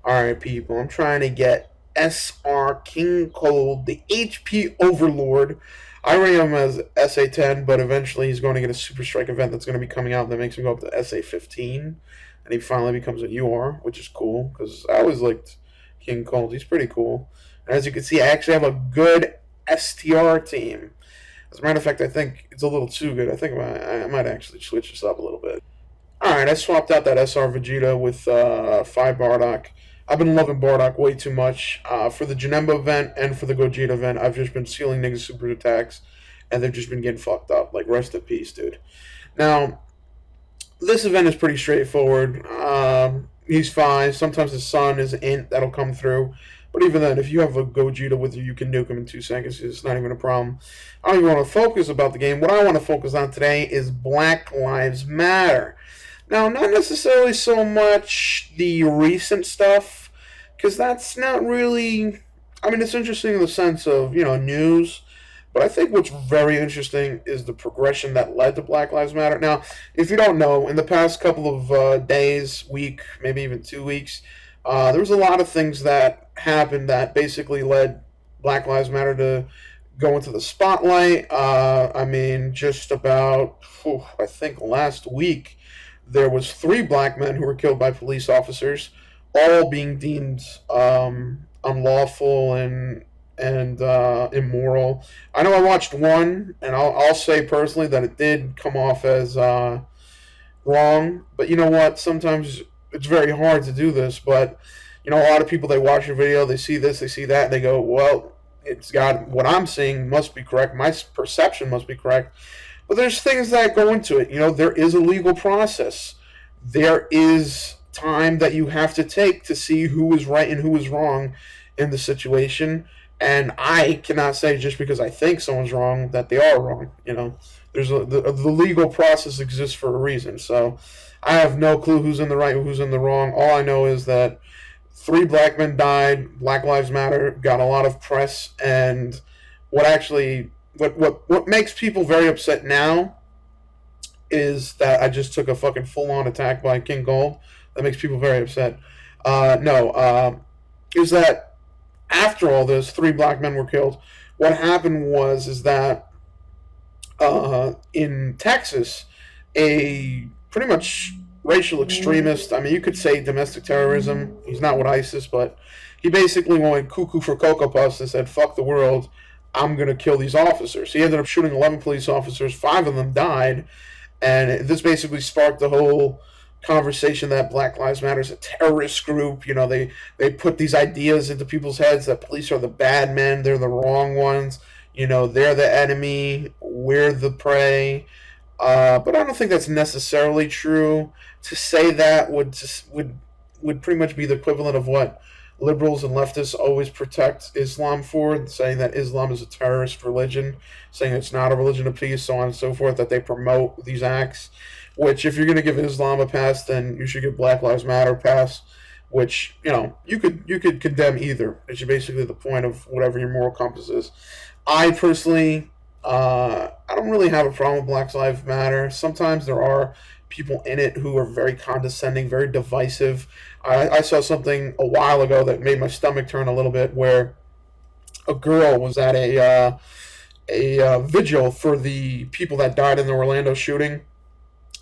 Alright, people, I'm trying to get SR King Cold, the HP Overlord. I already have him as SA10, but eventually he's going to get a Super Strike event that's going to be coming out that makes him go up to SA15. And he finally becomes a UR, which is cool, because I always liked King Cold. He's pretty cool. And as you can see, I actually have a good STR team. As a matter of fact, I think it's a little too good. I think I might actually switch this up a little bit. Alright, I swapped out that SR Vegeta with 5 Bardock. I've been loving Bardock way too much. For the Janemba event and for the Gogeta event, I've just been sealing niggas super attacks, and they've just been getting fucked up. Like, rest in peace, dude. Now, this event is pretty straightforward. He's fine. Sometimes his son is int that'll come through. But even then, if you have a Gogeta with you can nuke him in 2 seconds. It's not even a problem. I don't even want to focus about the game. What I want to focus on today is Black Lives Matter. Now, not necessarily so much the recent stuff, because that's not really. I mean, it's interesting in the sense of, news, but I think what's very interesting is the progression that led to Black Lives Matter. Now, if you don't know, in the past couple of days, week, maybe even 2 weeks, there was a lot of things that happened that basically led Black Lives Matter to go into the spotlight. I mean, just about, I think last week, there was 3 black men who were killed by police officers, all being deemed unlawful and immoral. I know I watched one, and I'll say personally that it did come off as wrong. But you know what? Sometimes it's very hard to do this. But a lot of people, they watch a video, they see this, they see that, and they go, "Well, it's got what I'm seeing must be correct. My perception must be correct." But there's things that go into it. There is a legal process. There is time that you have to take to see who is right and who is wrong in the situation. And I cannot say just because I think someone's wrong that they are wrong. There's the legal process exists for a reason. So I have no clue who's in the right, who's in the wrong. All I know is that 3 black men died. Black Lives Matter got a lot of press, and what actually what makes people very upset now is that I just took a fucking full on attack by King Gold. That makes people very upset. No, is that after all this, 3 black men were killed. What happened was is that in Texas, a pretty much racial extremist. I mean, you could say domestic terrorism. He's not with ISIS, but he basically went cuckoo for Cocoa Puffs and said, "Fuck the world. I'm going to kill these officers." He ended up shooting 11 police officers. 5 of them died. And this basically sparked the whole conversation that Black Lives Matter is a terrorist group. They put these ideas into people's heads that police are the bad men. They're the wrong ones. They're the enemy. We're the prey. But I don't think that's necessarily true. To say that would pretty much be the equivalent of what liberals and leftists always protect Islam for, saying that Islam is a terrorist religion, saying it's not a religion of peace, so on and so forth, that they promote these acts. Which, if you're going to give Islam a pass, then you should give Black Lives Matter a pass. Which, you could condemn either. It's basically the point of whatever your moral compass is. I personally, I don't really have a problem with Black Lives Matter. Sometimes there are people in it who are very condescending, very divisive. I saw something a while ago that made my stomach turn a little bit, where a girl was at a vigil for the people that died in the Orlando shooting.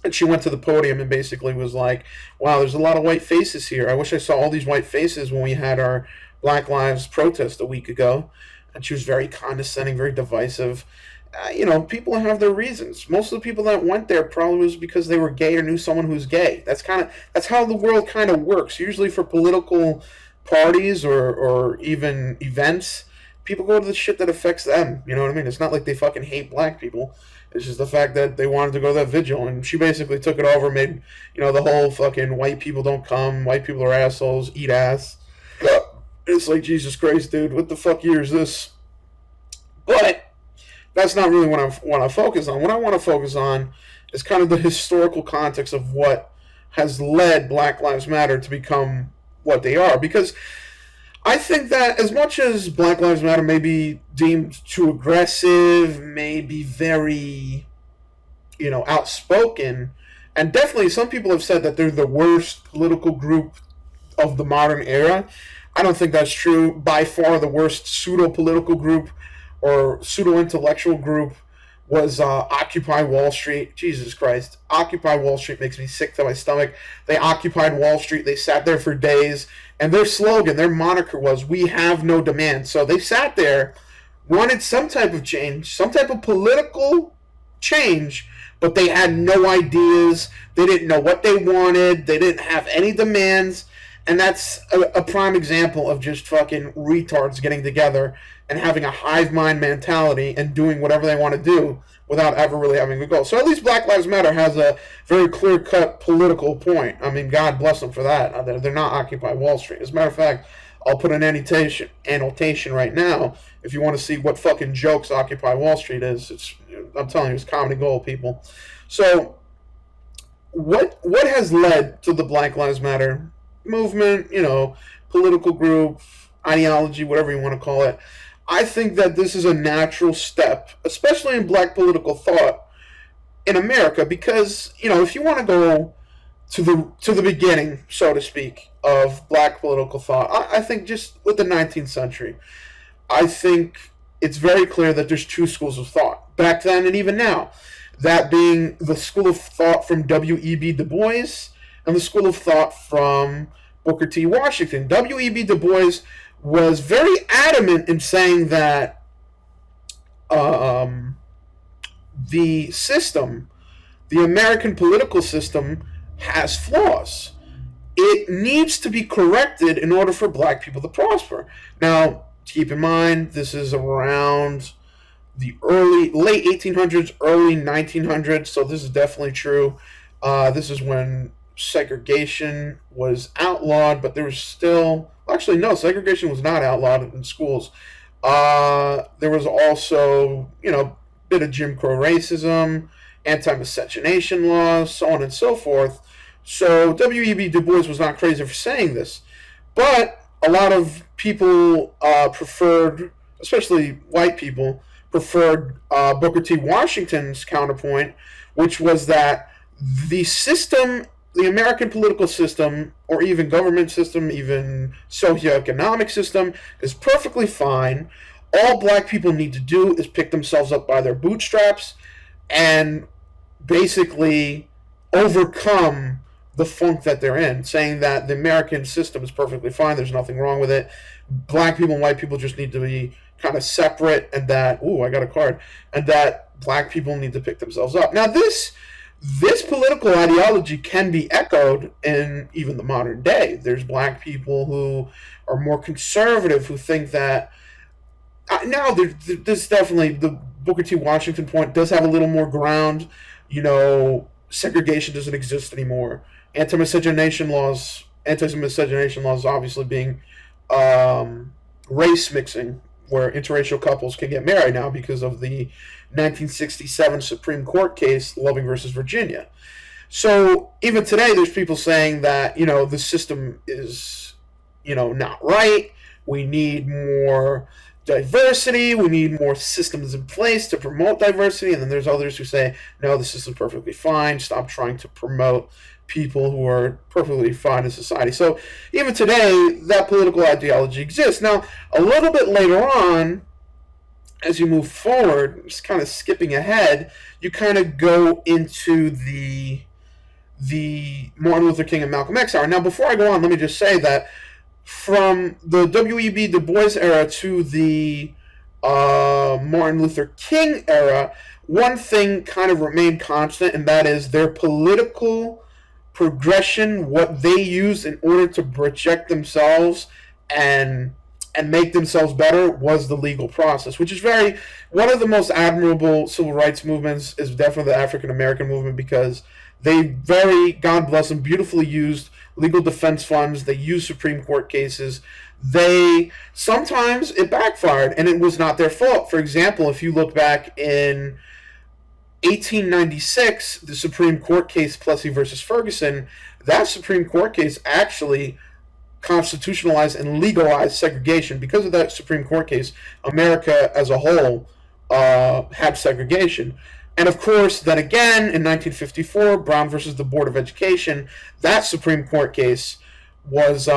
And she went to the podium and basically was like, "Wow, there's a lot of white faces here. I wish I saw all these white faces when we had our Black Lives protest a week ago." And she was very condescending, very divisive. People have their reasons. Most of the people that went there probably was because they were gay or knew someone who's gay. That's how the world kind of works. Usually for political parties or even events, people go to the shit that affects them. You know what I mean? It's not like they fucking hate black people. It's just the fact that they wanted to go to that vigil, and she basically took it over, made the whole fucking white people don't come, white people are assholes, eat ass. It's like, Jesus Christ, dude, what the fuck year is this? But that's not really what I want to focus on. What I want to focus on is kind of the historical context of what has led Black Lives Matter to become what they are. Because I think that as much as Black Lives Matter may be deemed too aggressive, may be very, outspoken, and definitely some people have said that they're the worst political group of the modern era. I don't think that's true. By far, the worst pseudo-political group or pseudo-intellectual group was Occupy Wall Street. Jesus Christ. Occupy Wall Street makes me sick to my stomach. They occupied Wall Street. They sat there for days. And their slogan, their moniker was, "We have no demand." So they sat there, wanted some type of change, some type of political change, but they had no ideas. They didn't know what they wanted. They didn't have any demands. And that's a prime example of just fucking retards getting together and having a hive mind mentality and doing whatever they want to do without ever really having a goal. So at least Black Lives Matter has a very clear-cut political point. I mean, God bless them for that. They're not Occupy Wall Street. As a matter of fact, I'll put an annotation right now if you want to see what fucking jokes Occupy Wall Street is. I'm telling you, it's comedy gold, people. So what has led to the Black Lives Matter movement, political group, ideology, whatever you want to call it? I think that this is a natural step, especially in black political thought in America, because, if you want to go to the beginning, so to speak, of black political thought, I think just with the 19th century, I think it's very clear that there's two schools of thought, back then and even now. That being the school of thought from W.E.B. Du Bois and the school of thought from Booker T. Washington. W.E.B. Du Bois was very adamant in saying that the system, the American political system, has flaws. It needs to be corrected in order for black people to prosper. Now, keep in mind, this is around the late 1800s, early 1900s, so this is definitely true. This is when segregation was outlawed, but there was still... Actually, no, segregation was not outlawed in schools. There was also, a bit of Jim Crow racism, anti-miscegenation laws, so on and so forth. So W.E.B. Du Bois was not crazy for saying this. But a lot of people preferred, especially white people, preferred Booker T. Washington's counterpoint, which was that the system, the American political system, or even government system, even socioeconomic system, is perfectly fine. All black people need to do is pick themselves up by their bootstraps and basically overcome the funk that they're in, saying that the American system is perfectly fine, there's nothing wrong with it. Black people and white people just need to be kind of separate, and that, I got a card, and that black people need to pick themselves up. Now, this political ideology can be echoed in even the modern day. There's black people who are more conservative, who think that now there's definitely the Booker T. Washington point does have a little more ground. Segregation doesn't exist anymore. Anti-miscegenation laws obviously being race mixing, where interracial couples can get married now because of the 1967 Supreme Court case, Loving versus Virginia. So even today, there's people saying that, the system is, not right. We need more diversity. We need more systems in place to promote diversity. And then there's others who say, no, the system's perfectly fine. Stop trying to promote people who are perfectly fine in society. So even today, that political ideology exists. Now, a little bit later on, as you move forward, just kind of skipping ahead, you kind of go into the Martin Luther King and Malcolm X era. Now, before I go on, let me just say that from the W.E.B. Du Bois era to the Martin Luther King era, one thing kind of remained constant, and that is their political progression, what they use in order to project themselves and make themselves better, was the legal process, which is one of the most admirable civil rights movements is definitely the African American movement, because they God bless them, beautifully used legal defense funds. They used Supreme Court cases. Sometimes it backfired, and it was not their fault. For example, if you look back in 1896, the Supreme Court case Plessy versus Ferguson, that Supreme Court case actually constitutionalized and legalized segregation. Because of that Supreme Court case, America as a whole had segregation. And of course, then again, in 1954, Brown versus the Board of Education, that Supreme Court case was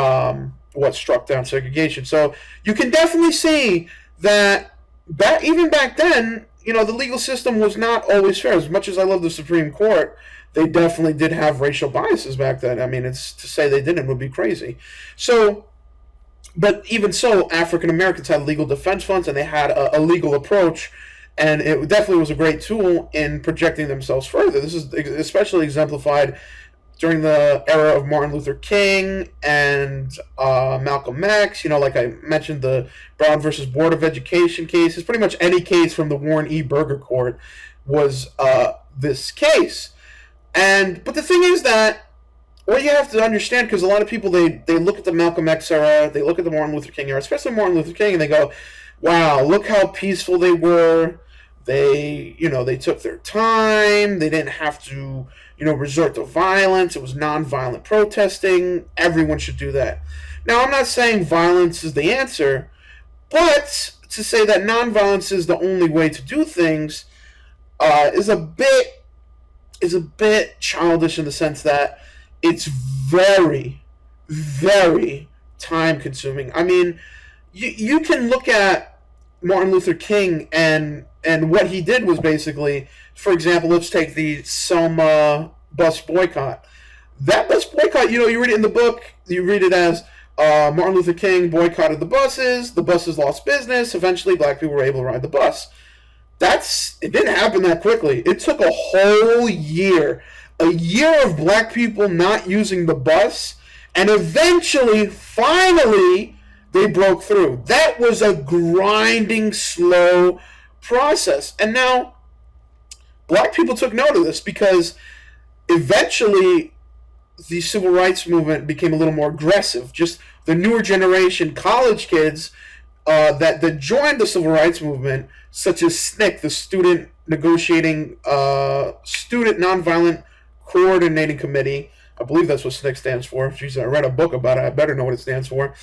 what struck down segregation. So you can definitely see that even back then, the legal system was not always fair. As much as I love the Supreme Court, they definitely did have racial biases back then. I mean, it's to say they didn't would be crazy. So, but even so, African Americans had legal defense funds and they had a legal approach, and it definitely was a great tool in projecting themselves further. This is especially exemplified during the era of Martin Luther King and Malcolm X. Like I mentioned, the Brown versus Board of Education cases. Pretty much any case from the Warren E. Burger Court was this case. But the thing is that what you have to understand, because a lot of people, they look at the Malcolm X era, they look at the Martin Luther King era, especially Martin Luther King, and they go, wow, look how peaceful they were. They took their time. They didn't have to, resort to violence. It was nonviolent protesting. Everyone should do that. Now, I'm not saying violence is the answer, but to say that nonviolence is the only way to do things is a bit childish in the sense that it's very, very time consuming. I mean, you can look at Martin Luther King and what he did was basically, for example, let's take the Selma bus boycott. That bus boycott, you read it in the book, you read it as Martin Luther King boycotted the buses lost business, eventually black people were able to ride the bus. It didn't happen that quickly. It took a whole year. A year of black people not using the bus, and eventually, finally, they broke through. That was a grinding, slow process. And now, black people took note of this because eventually the civil rights movement became a little more aggressive. Just the newer generation, college kids that joined the civil rights movement, such as SNCC, the Student Nonviolent Coordinating Committee. I believe that's what SNCC stands for. Jeez, I read a book about it. I better know what it stands for.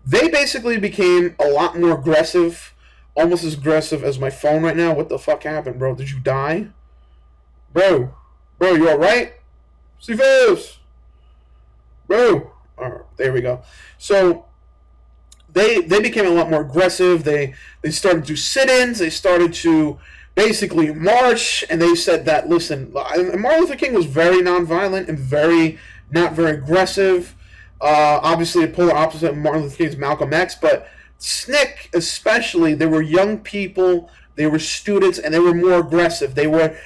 They basically became a lot more aggressive, almost as aggressive as my phone right now. What the fuck happened, bro? Did you die? Bro, you alright? See this? Bro. Alright, there we go. So, they became a lot more aggressive. They started to sit-ins. They started to basically march, and they said that, listen, Martin Luther King was very nonviolent and not very aggressive. Obviously, a polar opposite of Martin Luther King's Malcolm X, but SNCC especially, they were young people, they were students, and they were more aggressive. They were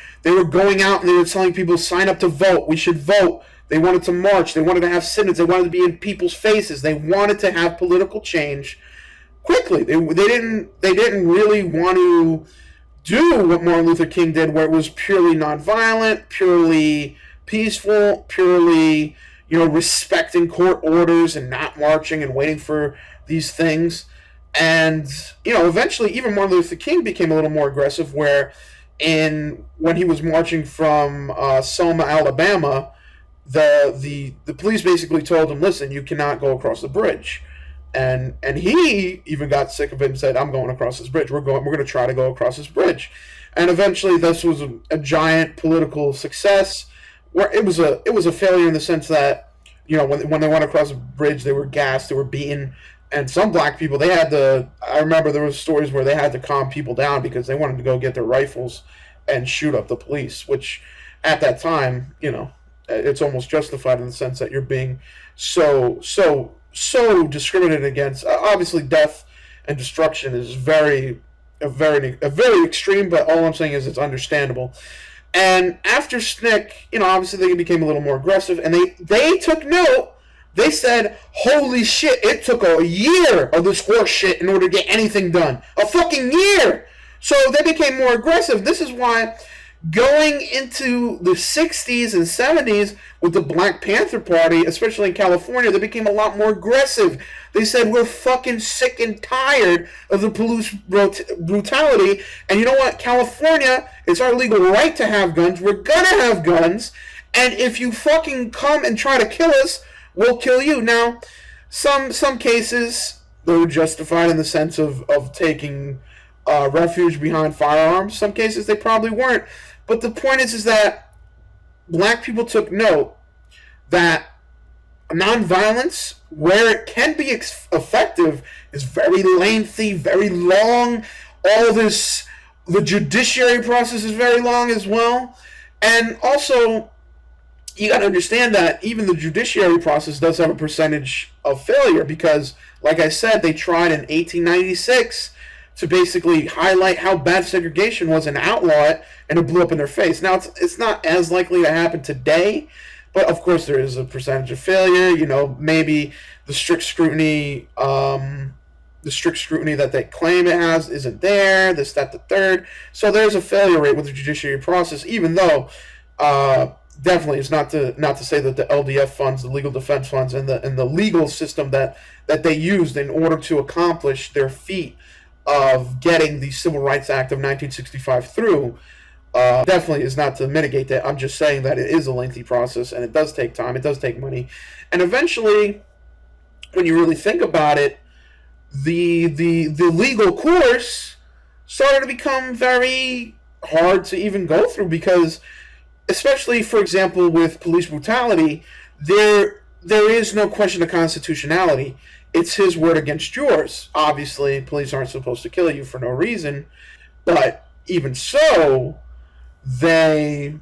going out and they were telling people, sign up to vote, we should vote. They wanted to march, they wanted to have sit-ins, they wanted to be in people's faces, they wanted to have political change quickly. They didn't really want to do what Martin Luther King did, where it was purely nonviolent, purely peaceful, purely respecting court orders and not marching and waiting for these things. And eventually even Martin Luther King became a little more aggressive, where when he was marching from Selma, Alabama, the police basically told him, listen, you cannot go across the bridge. And he even got sick of it and said, I'm going across this bridge. We're going to try to go across this bridge. And eventually this was a giant political success, where it was a failure in the sense that, when they went across the bridge, they were gassed, they were beaten, and some black people, I remember there was stories where they had to calm people down because they wanted to go get their rifles and shoot up the police, which at that time, it's almost justified in the sense that you're being so discriminated against. Obviously, death and destruction is very extreme, but all I'm saying is it's understandable. And after SNCC, obviously they became a little more aggressive, and they took note. They said, holy shit, it took a year of this horse shit in order to get anything done. A fucking year! So they became more aggressive. This is why going into the 60s and 70s with the Black Panther Party, especially in California, they became a lot more aggressive. They said, we're fucking sick and tired of the police brutality. And you know what? California, it's our legal right to have guns. We're gonna have guns. And if you fucking come and try to kill us, we'll kill you. Now, some cases, they were justified in the sense of taking refuge behind firearms. Some cases, they probably weren't. But the point is that black people took note that nonviolence, where it can be effective, is very lengthy, very long. All this, the judiciary process is very long as well. And also, you got to understand that even the judiciary process does have a percentage of failure because, like I said, they tried in 1896 to basically highlight how bad segregation was and outlaw it, and it blew up in their face. Now, it's not as likely to happen today, but of course there is a percentage of failure. You know, maybe the strict scrutiny, that they claim it has isn't there. This, that, the third. So there's a failure rate with the judiciary process, even though. Definitely, it's not to say that the LDF funds, the legal defense funds, and the legal system that they used in order to accomplish their feat of getting the Civil Rights Act of 1965 through, definitely is not to mitigate that. I'm just saying that it is a lengthy process and it does take time, it does take money, and eventually, when you really think about it, the legal course started to become very hard to even go through because, especially, for example, with police brutality, there is no question of constitutionality. It's his word against yours. Obviously, police aren't supposed to kill you for no reason, but even so, they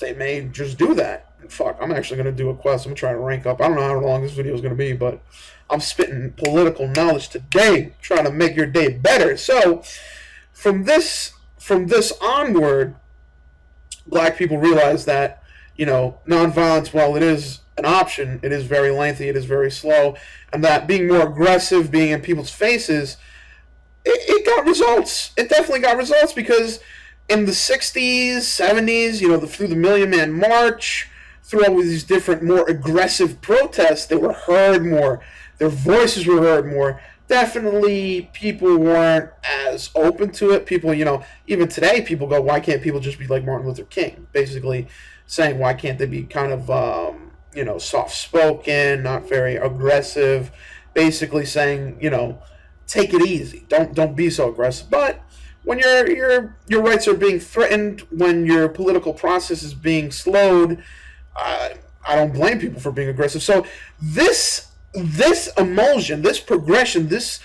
may just do that. And fuck, I'm actually going to do a quest. I'm going to try to rank up. I don't know how long this video is going to be, but I'm spitting political knowledge today, trying to make your day better. So, from this onward, Black people realize that, nonviolence, while it is an option, it is very lengthy, it is very slow, and that being more aggressive, being in people's faces, it got results. It definitely got results because in the 60s, 70s, through the Million Man March, through all of these different more aggressive protests, they were heard more. Their voices were heard more. Definitely people weren't as open to it. People, even today, people go, why can't people just be like Martin Luther King? Basically saying, why can't they be kind of, soft-spoken, not very aggressive, basically saying, take it easy. Don't be so aggressive. But when your rights are being threatened, when your political process is being slowed, I don't blame people for being aggressive. So this emulsion, this progression, this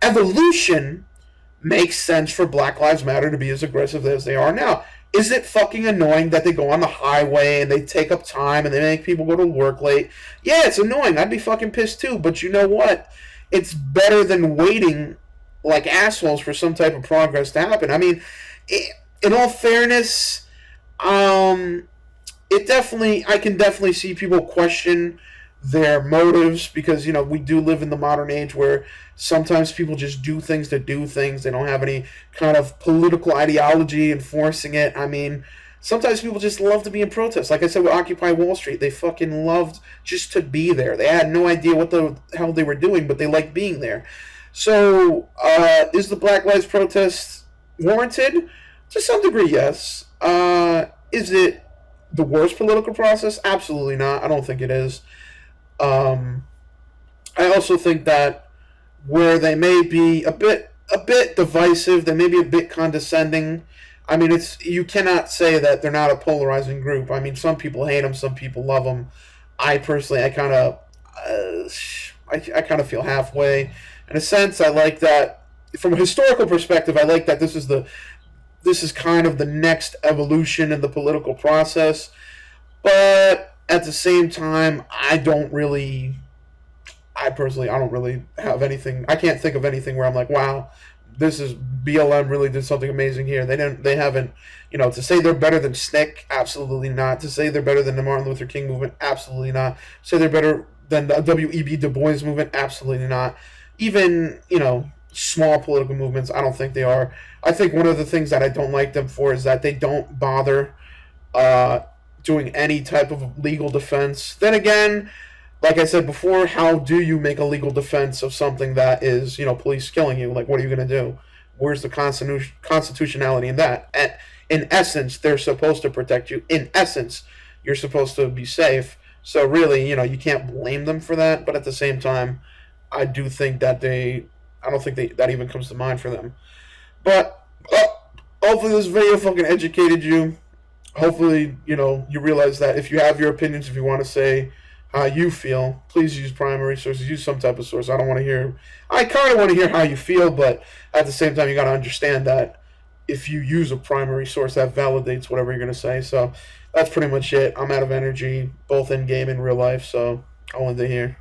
evolution makes sense for Black Lives Matter to be as aggressive as they are now. Is it fucking annoying that they go on the highway and they take up time and they make people go to work late? Yeah, it's annoying. I'd be fucking pissed too. But you know what? It's better than waiting like assholes for some type of progress to happen. I mean, in all fairness, I can definitely see people question their motives because, we do live in the modern age where sometimes people just do things to do things. They don't have any kind of political ideology enforcing it. I mean, sometimes people just love to be in protest. Like I said with Occupy Wall Street, they fucking loved just to be there. They had no idea what the hell they were doing, but they liked being there. So, is the Black Lives protest warranted? To some degree, yes. Is it the worst political process? Absolutely not. I don't think it is. I also think that where they may be a bit divisive, they may be a bit condescending. I mean, you cannot say that they're not a polarizing group. I mean, some people hate them, some people love them. I personally, I kind of feel halfway. In a sense, I like that. From a historical perspective, I like that this is kind of the next evolution in the political process. But at the same time, I don't really have anything. I can't think of anything where I'm like, wow, this is BLM really did something amazing here. They haven't, to say they're better than SNCC, absolutely not. To say they're better than the Martin Luther King movement, absolutely not. To say they're better than the W.E.B. Du Bois movement, absolutely not. Even, small political movements, I don't think they are. I think one of the things that I don't like them for is that they don't bother doing any type of legal defense. Then again, like I said before, how do you make a legal defense of something that is, police killing you? Like, what are you going to do? Where's the constitutionality in that? And in essence, they're supposed to protect you. In essence, you're supposed to be safe. So really, you can't blame them for that. But at the same time, I do think that I don't think that even comes to mind for them. But hopefully this video fucking educated you. Hopefully, you realize that if you have your opinions, if you want to say how you feel. Please use primary sources. Use some type of source. I don't want to hear. I kind of want to hear how you feel, but at the same time, you got to understand that if you use a primary source, that validates whatever you're going to say. So that's pretty much it. I'm out of energy, both in game and real life. So I wanted to hear.